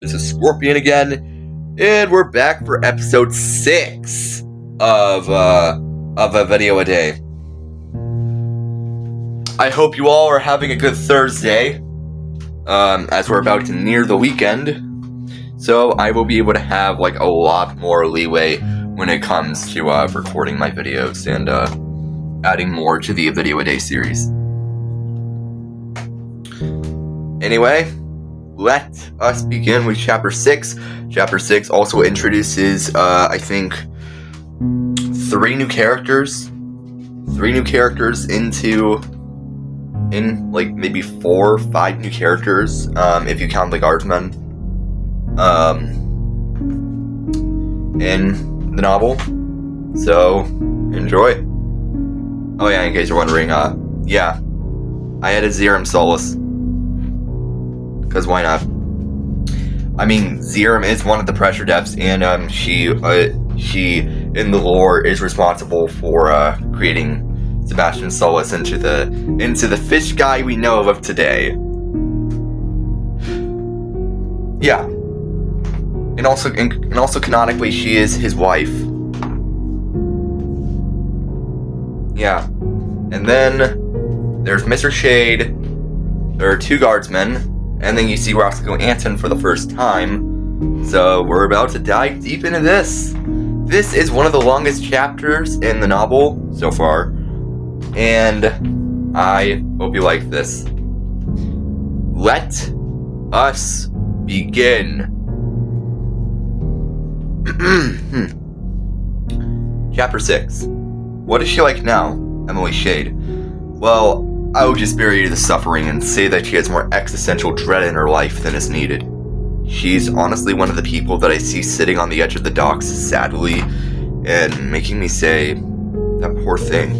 This is Scorpion again, and we're back for episode 6 of a video a day. I hope you all are having a good Thursday, as we're about to near the weekend, so I will be able to have like a lot more leeway when it comes to recording my videos and adding more to the video a day series. Anyway, let us begin with Chapter 6. Chapter 6 also introduces, I think, 3 new characters. 3 new characters in like, maybe 4 or 5 new characters, if you count the guardsmen, in the novel. So, enjoy. Oh yeah, in case you're wondering, yeah, I added Zerum Solace. Because why not? I mean, Zerum is one of the pressure depths, and she in the lore is responsible for creating Sebastian Solace into the fish guy we know of today. Yeah, and also canonically, she is his wife. Yeah, and then there's Mr. Shade. There are 2 guardsmen. And then you see Roscoe Anton for the first time. So we're about to dive deep into this. This is one of the longest chapters in the novel so far. And I hope you like this. Let us begin. Chapter 6. What is she like now, Emily Shade? Well, I will just spare you the suffering and say that she has more existential dread in her life than is needed. She's honestly one of the people that I see sitting on the edge of the docks sadly and making me say, that poor thing.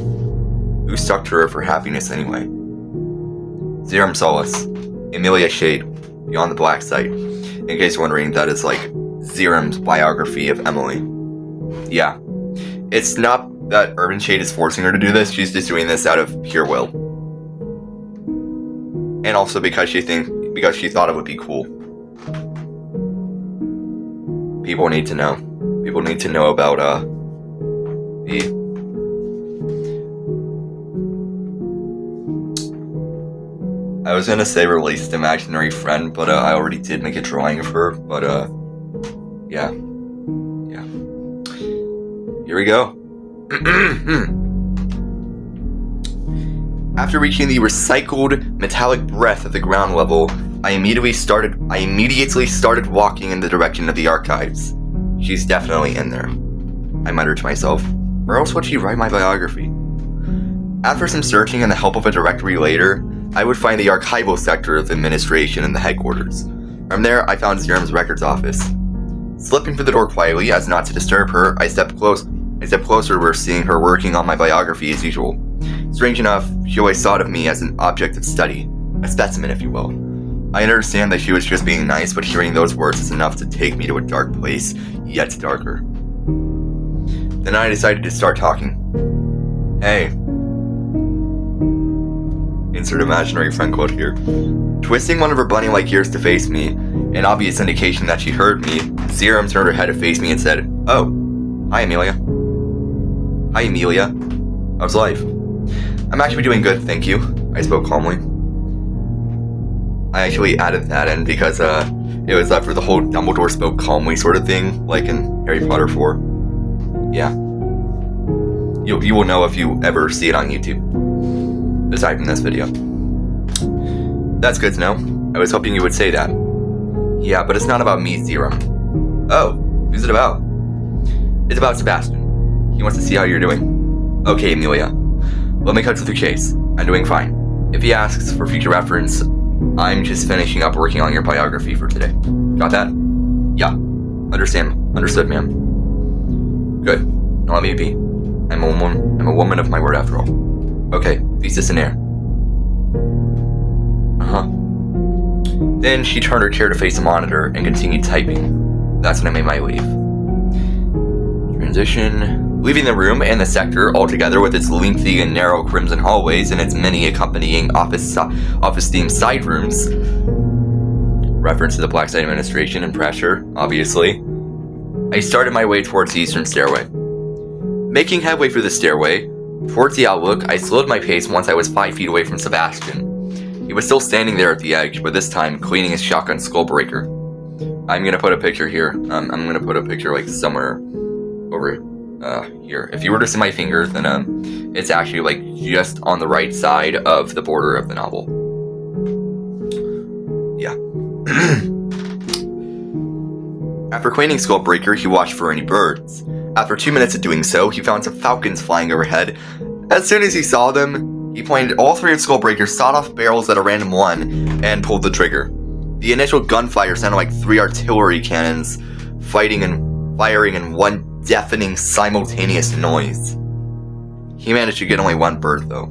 Who stuck to her for happiness anyway? Zerum Solace, Emilia Shade, Beyond the Black Site. In case you're wondering, that is like Zerum's biography of Emily. Yeah. It's not that Urban Shade is forcing her to do this, she's just doing this out of pure will. And also because she thought it would be cool. People need to know. People need to know about I was gonna say released imaginary friend, but I already did make a drawing of her, but yeah. Yeah. Here we go. After reaching the recycled metallic breath at the ground level, I immediately started walking in the direction of the archives. She's definitely in there, I muttered to myself, or else would she write my biography? After some searching and the help of a directory later, I would find the archival sector of the administration and the headquarters. From there, I found Zerum's records office. Slipping through the door quietly as not to disturb her, I stepped closer, seeing her working on my biography as usual. Strange enough, she always thought of me as an object of study, a specimen, if you will. I understand that she was just being nice, but hearing those words is enough to take me to a dark place, yet darker. Then I decided to start talking. Hey. Insert imaginary friend quote here. Twisting one of her bunny-like ears to face me, an obvious indication that she heard me, Zerum turned her head to face me and said, "Oh, hi Amelia." "Hi Amelia. How's life?" "I'm actually doing good, thank you," I spoke calmly. I actually added that in because it was for the whole Dumbledore spoke calmly sort of thing, like in Harry Potter 4. Yeah. You will know if you ever see it on YouTube. Aside from this video. That's good to know. I was hoping you would say that. Yeah, but it's not about me, Zerum. Oh, who's it about? It's about Sebastian. He wants to see how you're doing. Okay, Amelia. Let me cut to the chase. I'm doing fine. If he asks for future reference, I'm just finishing up working on your biography for today. Got that? Yeah. Understood, ma'am. Good. Now let me be. I'm a woman of my word after all. Okay, thesis in air. Uh-huh. Then she turned her chair to face the monitor and continued typing. That's when I made my leave. Transition. Leaving the room and the sector altogether with its lengthy and narrow crimson hallways and its many accompanying office-themed side rooms, Reference to the Black Site administration and pressure, obviously. I started my way towards the eastern stairway. Making headway through the stairway, towards the outlook, I slowed my pace once I was 5 feet away from Sebastian. He was still standing there at the edge, but this time cleaning his shotgun skullbreaker. I'm gonna put a picture here. I'm gonna put a picture like somewhere over here. If you were to see my finger, then it's actually like just on the right side of the border of the novel. Yeah. After cleaning Skullbreaker, he watched for any birds. After 2 minutes of doing so, he found some falcons flying overhead. As soon as he saw them, he pointed all 3 of Skullbreaker's sawed-off barrels at a random one and pulled the trigger. The initial gunfire sounded like 3 artillery cannons fighting and firing in one deafening simultaneous noise. He managed to get only 1 bird, though.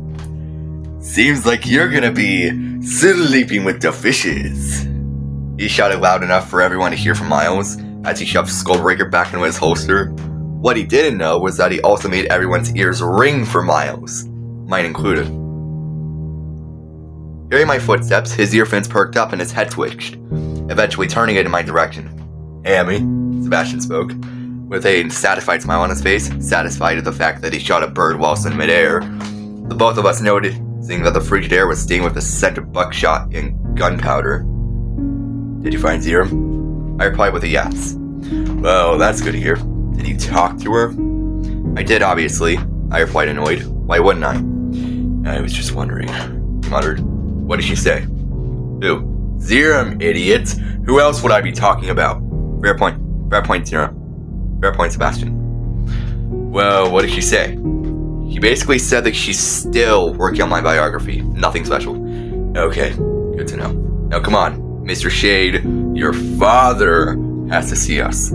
"Seems like you're gonna be sleeping with the fishes," he shouted loud enough for everyone to hear for miles as he shoved Skullbreaker back into his holster. What he didn't know was that he also made everyone's ears ring for miles, mine included. Hearing my footsteps, his ear fins perked up and his head twitched, eventually turning it in my direction. "Hey, Emmy," Sebastian spoke, with a satisfied smile on his face, satisfied at the fact that he shot a bird whilst in midair. The both of us noted, seeing that the frigid air was stained with the scent of buckshot and gunpowder. "Did you find Zerum?" I replied with a yes. "Well, that's good to hear. Did you talk to her?" "I did, obviously," I replied annoyed. "Why wouldn't I?" "I was just wondering," he muttered. "What did she say?" "Who?" "Zerum, idiot! Who else would I be talking about?" Fair point, Zerum. Fair point, Sebastian. "Well, what did she say?" "She basically said that she's still working on my biography. Nothing special." "Okay, good to know. Now come on, Mr. Shade, your father has to see us."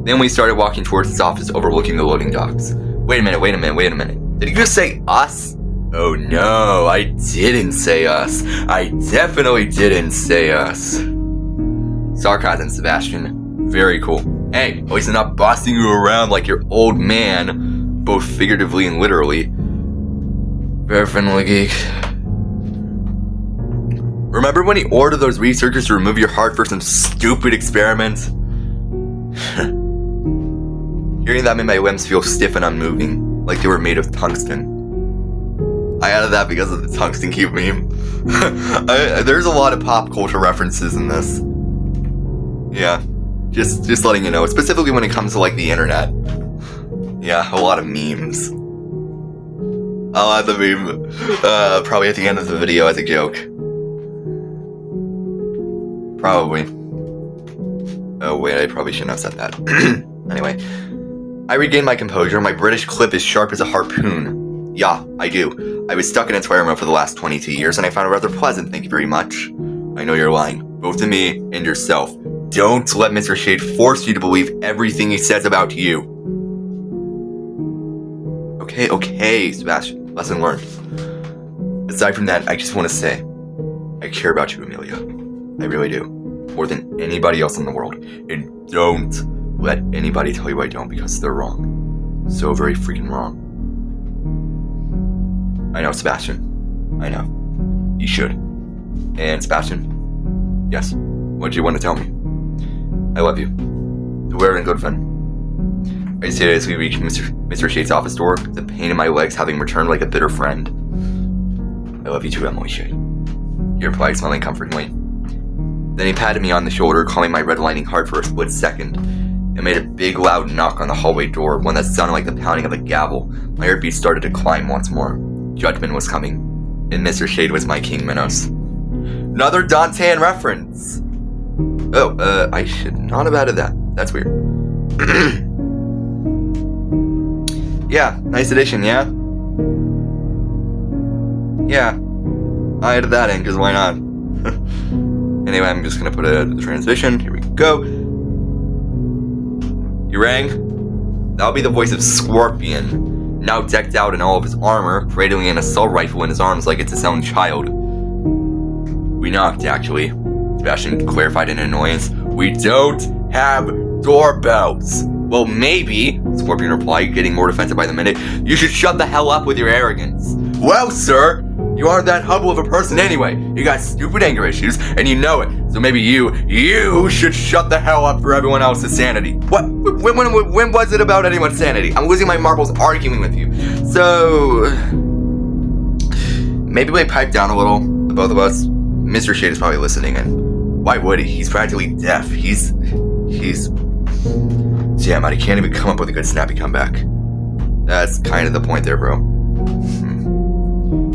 Then we started walking towards his office overlooking the loading docks. Wait a minute. Did you just say us? Oh no, I didn't say us. I definitely didn't say us. Sarcasm, Sebastian. Very cool. Hey, at least I'm not bossing you around like your old man, both figuratively and literally. Definitely geek. Remember when he ordered those researchers to remove your heart for some stupid experiment? Hearing that made my limbs feel stiff and unmoving, like they were made of tungsten. I added that because of the tungsten cube meme. There's a lot of pop culture references in this. Yeah, just letting you know, specifically when it comes to like the internet. Yeah, a lot of memes. I'll add the meme probably at the end of the video as a joke. Probably. Oh wait, I probably shouldn't have said that. Anyway, I regained my composure. My British clip is sharp as a harpoon. Yeah, I do. I was stuck in entire mode for the last 22 years, and I found it rather pleasant, thank you very much. I know you're lying, both to me and yourself. Don't let Mr. Shade force you to believe everything he says about you. Okay, Sebastian. Lesson learned. Aside from that, I just want to say, I care about you, Amelia. I really do. More than anybody else in the world. And don't let anybody tell you I don't, because they're wrong. So very freaking wrong. I know, Sebastian. I know. You should. And Sebastian? Yes. What do you want to tell me? I love you. We're in good fun. I say it as we reach Mr. Shade's office door, the pain in my legs having returned like a bitter friend. I love you too, Emily Shade. He replied, smiling comfortingly. Then he patted me on the shoulder, calming my redlining heart for a split second, and made a big loud knock on the hallway door, one that sounded like the pounding of a gavel. My heartbeat started to climb once more. Judgment was coming, and Mr. Shade was my King Minos. Another Dantean reference! Oh, I should not have added that. That's weird. Yeah, nice addition, yeah? Yeah, I added that in, because why not? Anyway, I'm just gonna put the transition. Here we go. You rang? That'll be the voice of Scorpion, now decked out in all of his armor, cradling an assault rifle in his arms like it's his own child. We knocked, actually, Sebastian clarified in annoyance. We don't have doorbells. Well, maybe, Scorpion replied, getting more defensive by the minute. You should shut the hell up with your arrogance. Well, sir, You aren't that humble of a person anyway. You got stupid anger issues, and you know it. So maybe you should shut the hell up for everyone else's sanity. What? When was it about anyone's sanity? I'm losing my marbles arguing with you. So maybe we pipe down a little, the both of us. Mr. Shade is probably listening, and why would he? He's practically deaf. He's... Damn, I can't even come up with a good snappy comeback. That's kind of the point there, bro.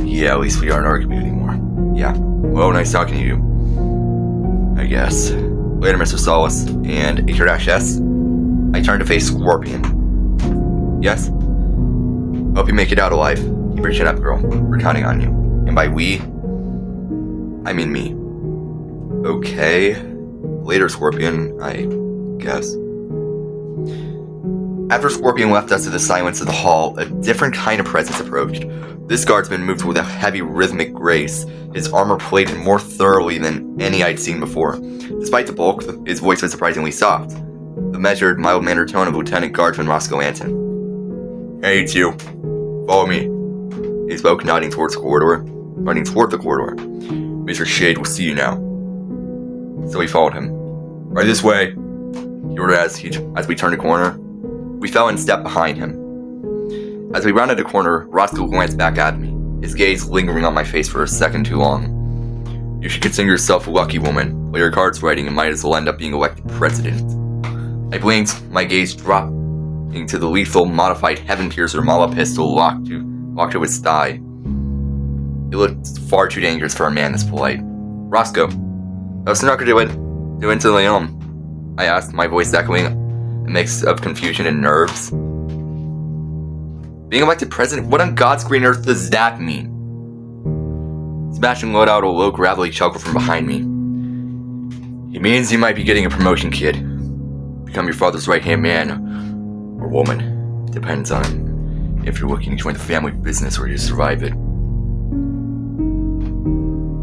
Yeah, at least we aren't arguing anymore. Yeah. Well, nice talking to you. I guess. Later, Mr. Solace. And H-S. I turn to face Scorpion. Yes? Hope you make it out alive. Keep your chin up, girl. We're counting on you. And by we, I mean me. Okay. Later, Scorpion, I guess. After Scorpion left us to the silence of the hall, a different kind of presence approached. This guardsman moved with a heavy rhythmic grace, his armor plated more thoroughly than any I'd seen before. Despite the bulk, his voice was surprisingly soft. The measured, mild-mannered tone of Lieutenant Guardsman Roscoe Anton. Hey, you two. Follow me. He spoke, nodding toward the corridor. Mr. Shade will see you now. So we followed him. Right this way, he ordered as we turned a corner. We fell in step behind him. As we rounded a corner, Roscoe glanced back at me, his gaze lingering on my face for a second too long. You should consider yourself a lucky woman. Play your cards right and you might as well end up being elected president. I blinked, my gaze dropped into the lethal, modified Heaven Piercer Mala pistol locked to his thigh. It looked far too dangerous for a man this polite. Roscoe, what's not going to do into Leon? I asked, my voice echoing a mix of confusion and nerves. Being elected president? What on God's green earth does that mean? Sebastian let out a low, gravelly chuckle from behind me. It means you might be getting a promotion, kid. Become your father's right-hand man, or woman. Depends on if you're looking to join the family business or to survive it.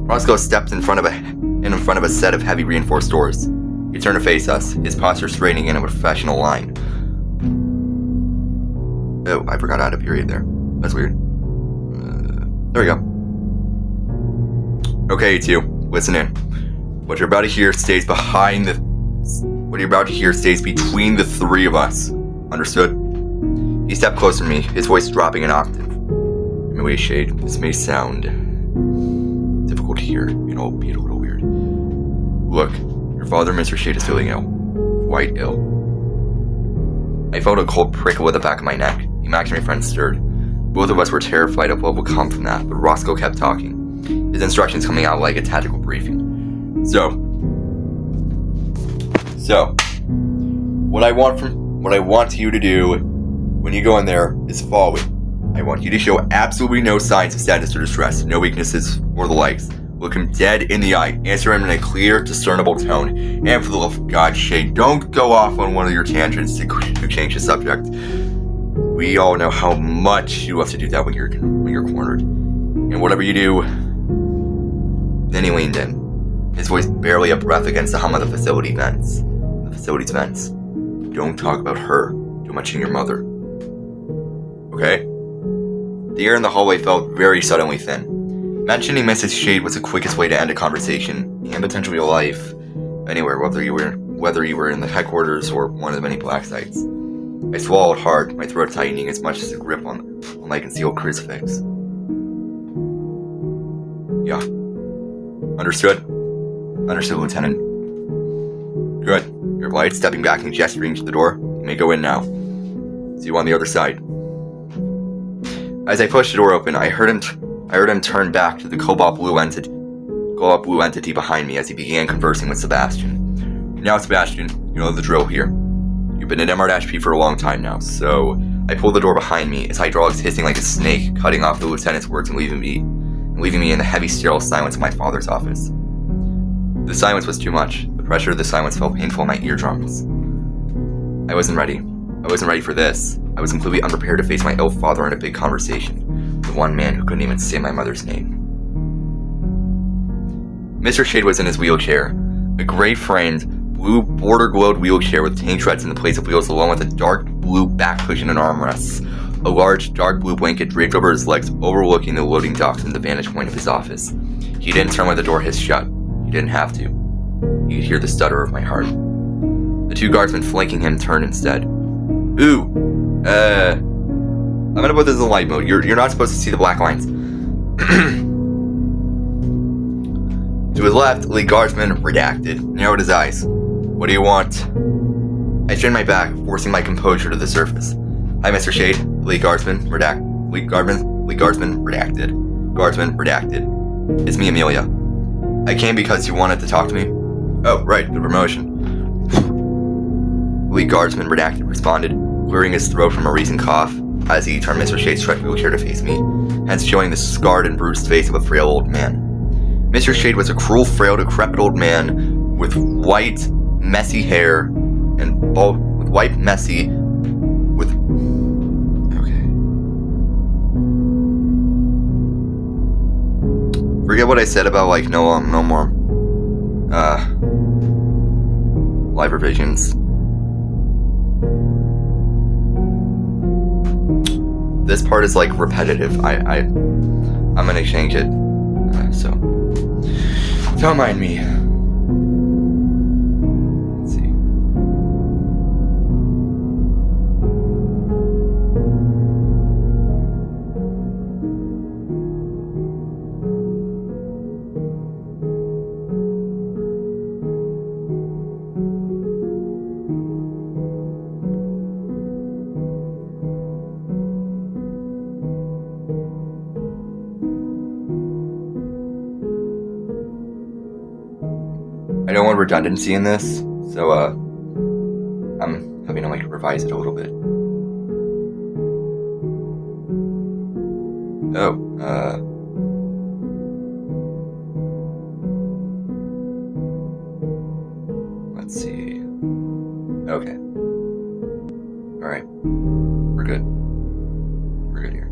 Roscoe stepped in front of a set of heavy reinforced doors. He turned to face us, his posture straightening in a professional line. Oh, I forgot I had a period there. That's weird. There we go. Okay, you two, listen in. What you're about to hear stays between the three of us. Understood? He stepped closer to me, his voice dropping an octave. Maybe Shade, this may sound difficult to hear, be a little weird. Look, your father, Mr. Shade, is feeling ill. Quite ill. I felt a cold prickle at the back of my neck. The imaginary friend stirred. Both of us were terrified of what would come from that, but Roscoe kept talking, his instructions coming out like a tactical briefing. So, what I want you to do when you go in there is follow it. I want you to show absolutely no signs of sadness or distress, no weaknesses or the likes. Look him dead in the eye. Answer him in a clear, discernible tone. And for the love of God, Shade, don't go off on one of your tangents to change the subject. We all know how much you have to do that when you're cornered. And whatever you do... Then he leaned in, his voice barely a breath against the hum of the facility's vents. Don't talk about her too much in your mother. Okay? The air in the hallway felt very suddenly thin. Mentioning Mrs. Shade was the quickest way to end a conversation, and potentially a life, anywhere, whether you were in the headquarters or one of the many black sites. I swallowed hard, my throat tightening as much as a grip on my concealed crucifix. Yeah. Understood? Understood, Lieutenant. Good. You're polite, stepping back and gesturing to the door. You may go in now. See you on the other side. As I pushed the door open, I heard him turn back to the cobalt blue entity behind me as he began conversing with Sebastian. Now, Sebastian, you know the drill here. You've been in MR-P for a long time now, so I pulled the door behind me, its hydraulics hissing like a snake, cutting off the lieutenant's words and leaving me in the heavy, sterile silence of my father's office. The silence was too much. The pressure of the silence felt painful in my eardrums. I wasn't ready. I wasn't ready for this. I was completely unprepared to face my ill father in a big conversation. The one man who couldn't even say my mother's name. Mr. Shade was in his wheelchair. A gray-framed, blue border-glowed wheelchair with tank treads in the place of wheels along with a dark blue back cushion and armrests. A large, dark blue blanket draped over his legs, overlooking the loading docks from the vantage point of his office. He didn't turn when the door hissed shut. He didn't have to. He could hear the stutter of my heart. The 2 guardsmen flanking him turned instead. Ooh, I'm gonna put this in light mode. You're not supposed to see the black lines. To his left, lead guardsman, redacted, narrowed his eyes. What do you want? I strained my back, forcing my composure to the surface. Hi, Mr. Shade. Lead guardsman, lead guardsman, redacted. Guardsman, redacted. It's me, Amelia. I came because you wanted to talk to me. Oh, right, the promotion. Lead guardsman, redacted, responded, clearing his throat from a recent cough as he turned Mr. Shade's stretch wheelchair to face me, hence showing the scarred and bruised face of a frail old man. Mr. Shade was a cruel, frail, decrepit old man with white, messy hair and Forget what I said about, like, no more live revisions. This part is, like, repetitive. I'm gonna change it. So don't mind me. Let's see. I don't want redundancy in this, so I'm having to, like, revise it a little bit. Let's see. Okay. Alright. We're good. We're good here.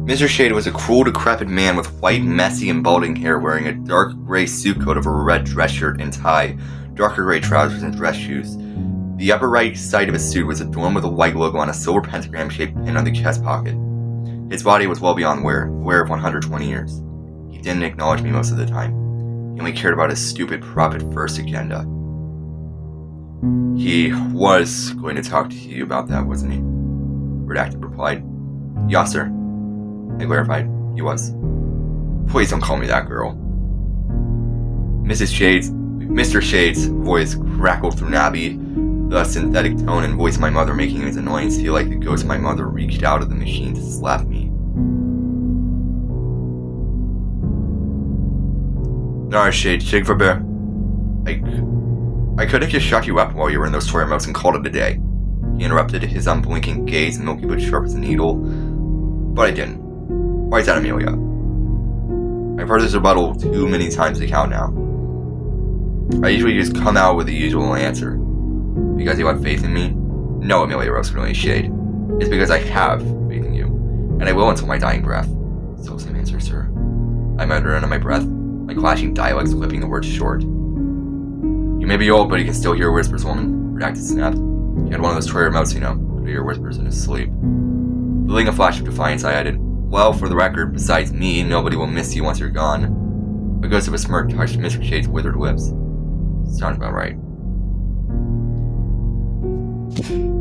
Mr. Shade was a cruel, decrepit man with white, messy, and balding hair, wearing a dark gray suit coat over a red dress shirt and tie, darker gray trousers, and dress shoes. The upper right side of his suit was adorned with a white logo on a silver pentagram-shaped pin on the chest pocket. His body was well beyond aware of 120 years. He didn't acknowledge me most of the time. He only cared about his stupid profit-first agenda. He was going to talk to you about that, wasn't he? Redacted replied. Yes, sir. I clarified. He was. Please don't call me that girl. Mr. Shade's voice crackled through Nabby, the synthetic tone and voice of my mother making his annoyance feel like the ghost of my mother reached out of the machine to slap me. Nah, Shade for bear. I could have just shut you up while you were in those toy remotes and called it a day. He interrupted, his unblinking gaze milky but sharp as a needle. But I didn't. Why is that, Amelia? I've heard this rebuttal too many times to count now. I usually just come out with the usual answer. Because you have faith in me? No, Amelia Rosegreen Shade. It's because I have faith in you. And I will until my dying breath. Still same answer, sir. I muttered under my breath, my clashing dialects clipping the words short. You may be old, but you can still hear whispers, woman. Redacted snapped. You had one of those toy remotes, you know. Could hear whispers in his sleep. Feeling a flash of defiance, I added, well, for the record, besides me, nobody will miss you once you're gone. A ghost of a smirk touched Mr. Shade's withered lips. Sounds about right.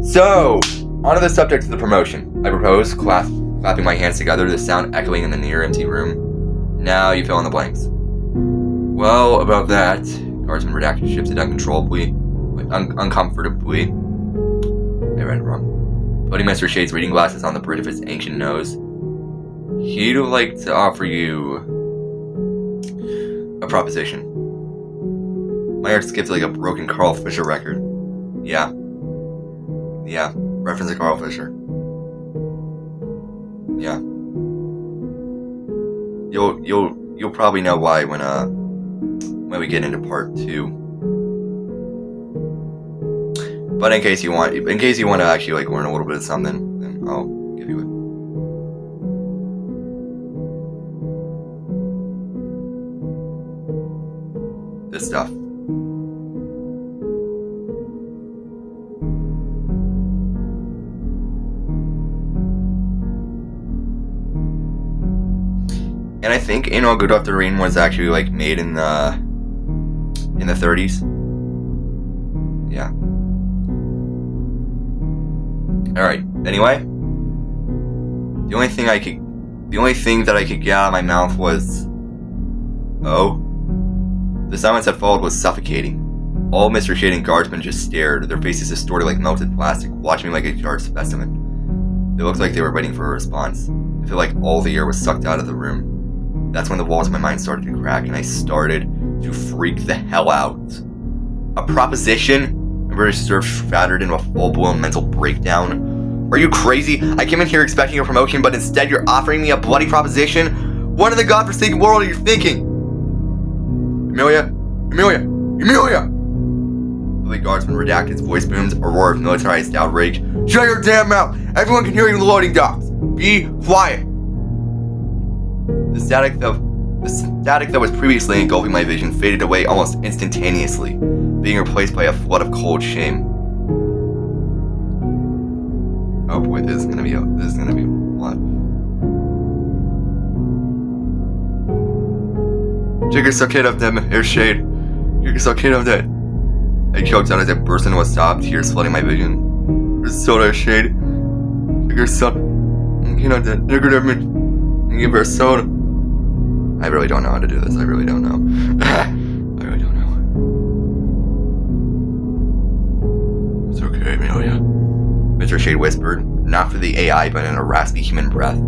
So, onto the subject of the promotion. I propose, clapping my hands together, the sound echoing in the near empty room. Now you fill in the blanks. Well, about that, Guardsman Redacted shifted uncomfortably. I read it wrong. Putting Mr. Shade's reading glasses on the bridge of his ancient nose. He'd like to offer you a proposition. My heart skips like a broken Carl Fisher record. Yeah, reference to Carl Fisher. Yeah. You'll probably know why when we get into part 2. But in case you want to actually, like, learn a little bit of something, then I'll give you it. this stuff. And I think Ain't All Good Off the Rain was actually like made in the 30s. Yeah. Alright, anyway. The only thing that I could get out of my mouth was, oh. The silence that followed was suffocating. All Mr. Shade and guardsmen just stared, their faces distorted like melted plastic, watching me like a jarred specimen. They looked like they were waiting for a response. It felt like all the air was sucked out of the room. That's when the walls of my mind started to crack, and I started to freak the hell out. A proposition? My British nerves shattered into a full-blown mental breakdown. Are you crazy? I came in here expecting a promotion, but instead you're offering me a bloody proposition? What in the godforsaken world are you thinking? Amelia? The guardsman redacted, his voice booms, a roar of militarized outrage. Shut your damn mouth! Everyone can hear you in the loading docks! Be quiet! The static that was previously engulfing my vision faded away almost instantaneously, being replaced by a flood of cold shame. Oh boy, this is gonna be a lot. Jigger sucked up them, air shade. Jigger sucked up that. I choked out as I burst into a sob, tears flooding my vision. There's soda shade. Jigger sucked. Up that. Jigger up me. Give her a soda. I really don't know how to do this. I really don't know. I really don't know. It's okay, Amelia. Mr. Shade whispered, not for the AI, but in a raspy human breath,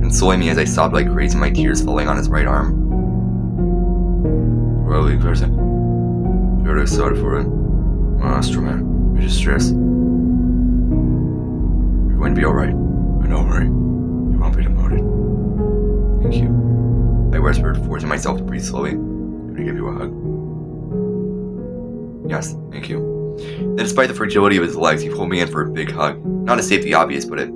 consoling me as I sobbed like crazy, my tears falling on his right arm. Really, person. Very sorry for it. Monster man. You're just stressed. You're going to be alright. But don't worry. You won't be demoted. Thank you. I whispered, forcing myself to breathe slowly. Can I give you a hug? Yes, thank you. Then, despite the fragility of his legs, he pulled me in for a big hug. Not to state the obvious, but it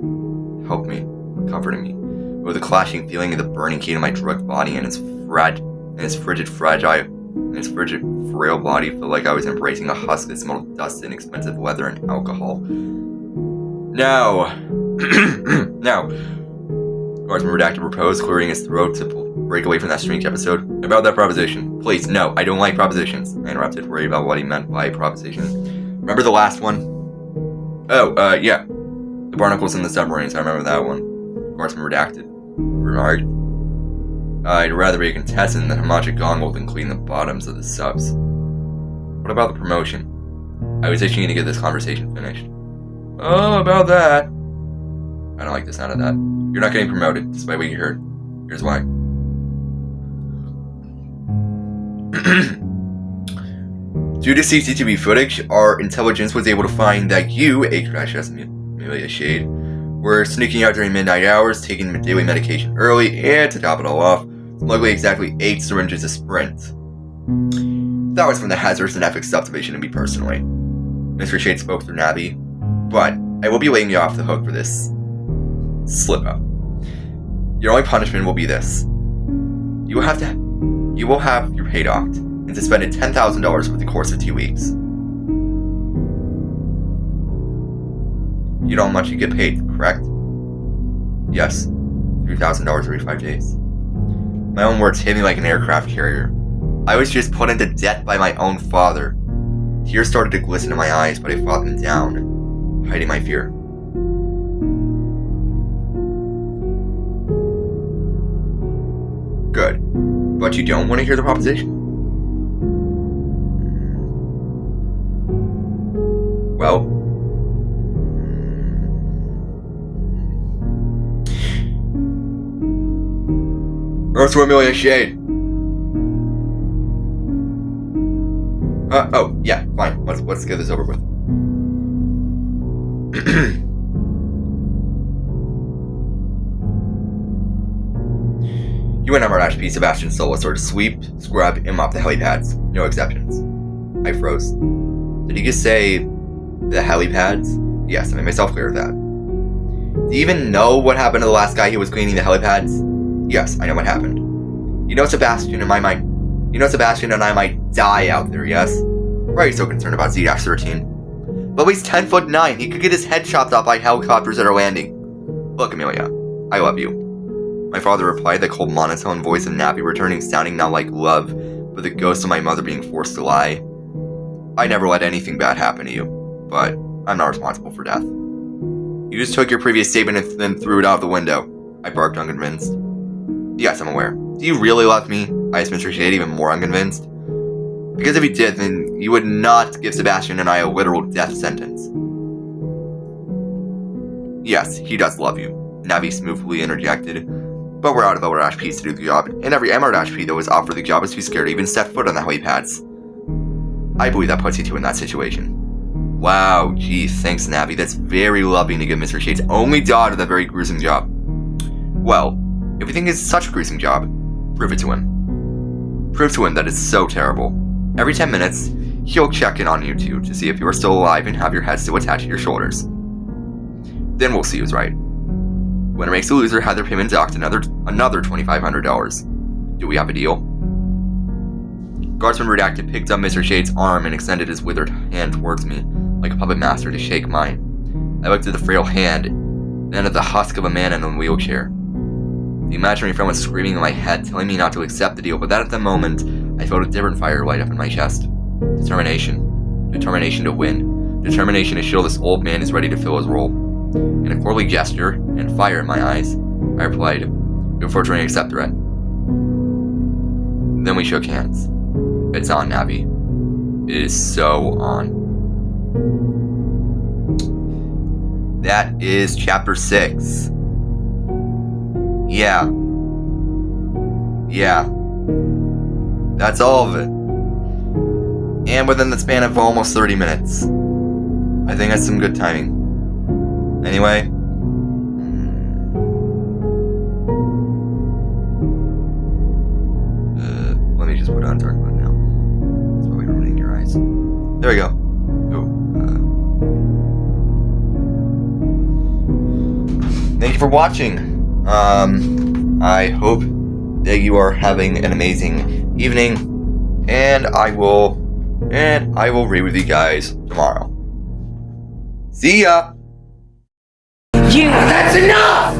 helped me, comforting me. With a clashing feeling of the burning heat in my drugged body and his frigid, frail body felt like I was embracing a husk that smelled of dust and expensive leather and alcohol. Now, Guardsman redacted proposed, clearing his throat to break away from that strange episode. About that proposition. Please, no, I don't like propositions. I interrupted, worried about what he meant by proposition. Remember the last one? Oh, yeah. The barnacles and the submarines, I remember that one. Guardsman redacted. Remarked. I'd rather be a contestant than Hamachi Gongle than clean the bottoms of the subs. What about the promotion? I was itching to get this conversation finished. Oh, about that. I don't like the sound of that. You're not getting promoted, despite what you heard. Here's why. Due to CCTV footage, our intelligence was able to find that you, Amelia Shade, were sneaking out during midnight hours, taking daily medication early, and to top it all off, smuggling exactly 8 syringes of Sprint. That was from the Hazardous and Ethics Subdivision, to me personally. Mr. Shade spoke through Navi, but I will be letting you off the hook for this slip-up. Your only punishment will be this. You will have your pay docked and suspended $10,000 for the course of 2 weeks. You know how much you get paid, correct? Yes. $3,000 every 5 days. My own words hit me like an aircraft carrier. I was just put into debt by my own father. Tears started to glisten in my eyes, but I fought them down, hiding my fear. Good. But you don't want to hear the proposition? Well... Earth to Amelia Shade. Oh, yeah, fine. Let's get this over with. You and Emmerdash P. Sebastian Sola sort of sweep, scrub, and mop the helipads. No exceptions. I froze. Did he just say the helipads? Yes, I made myself clear of that. Do you even know what happened to the last guy who was cleaning the helipads? Yes, I know what happened. You know Sebastian, in my mind. You know Sebastian and I might die out there, yes? Why are you so concerned about Z-13? But he's 10'9". He could get his head chopped off by helicopters that are landing. Look, Amelia, I love you. My father replied, the cold monotone voice of Nappy returning, sounding not like love, but the ghost of my mother being forced to lie. I never let anything bad happen to you, but I'm not responsible for death. You just took your previous statement and then threw it out the window. I barked, unconvinced. Yes, I'm aware. Do you really love me? I asked Mr. Shade, even more unconvinced. Because if you did, then you would not give Sebastian and I a literal death sentence. Yes, he does love you, Navi smoothly interjected. But we're out of Emerald Ash P's to do the job, and every Emerald Ash P that was offered the job is too scared to even step foot on the helipads. I believe that puts you two in that situation. Wow, geez, thanks Navi. That's very loving to give Mr. Shade's only daughter that very gruesome job. Well, if you think it's such a gruesome job, prove it to him. Prove to him that it's so terrible. Every 10 minutes, he'll check in on you two to see if you are still alive and have your head still attached to your shoulders. Then we'll see who's right. Winner makes the loser have their payment docked another $2,500. Do we have a deal? Guardsman Redacted picked up Mr. Shade's arm and extended his withered hand towards me, like a puppet master to shake mine. I looked at the frail hand, then at the husk of a man in a wheelchair. The imaginary friend was screaming in my head, telling me not to accept the deal, but then at the moment, I felt a different fire light up in my chest. Determination. Determination to win. Determination to show this old man is ready to fill his role. In a courtly gesture, and fire in my eyes, I replied, "Unfortunately, accept threat." Then we shook hands. It's on, Navi. It is so on. That is chapter 6. Yeah. That's all of it. And within the span of almost 30 minutes. I think that's some good timing. Anyway. Let me just put on dark mode now. It's probably ruining your eyes. There we go. Thank you for watching. I hope that you are having an amazing evening, and I will read with you guys tomorrow. See ya! Yeah, that's enough!